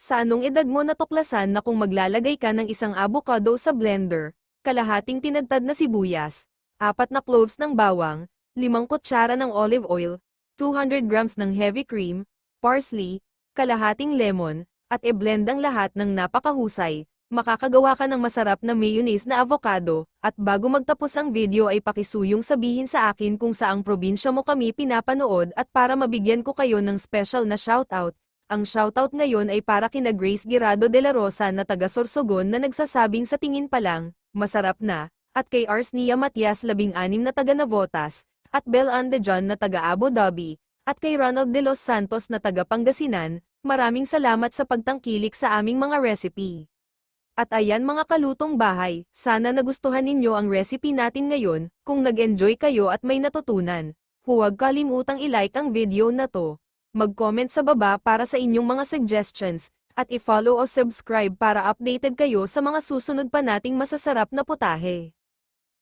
Sa anong edad mo natuklasan na kung maglalagay ka ng isang avocado sa blender, kalahating tinadtad na sibuyas, 4 na cloves ng bawang, 5 kutsara ng olive oil, 200 grams ng heavy cream, parsley, kalahating lemon, at i-blend ang lahat ng napakahusay, makakagawa ka ng masarap na mayonnaise na avocado, at bago magtapos ang video ay pakisuyong sabihin sa akin kung saang probinsya mo kami pinapanood at para mabigyan ko kayo ng special na shoutout. Ang shoutout ngayon ay para kina Grace Girado de la Rosa na taga Sorsogon na nagsasabing sa tingin pa lang, masarap na, at kay Arsnia Matias 16 na taga Navotas, at Bel Andejan na taga Abu Dhabi, at kay Ronald de los Santos na taga Pangasinan, maraming salamat sa pagtangkilik sa aming mga recipe. At ayan mga kalutong bahay, sana nagustuhan ninyo ang recipe natin ngayon, kung nag-enjoy kayo at may natutunan. Huwag kalimutang i-like ang video na to. Mag-comment sa baba para sa inyong mga suggestions, at i-follow o subscribe para updated kayo sa mga susunod pa nating masasarap na putahe.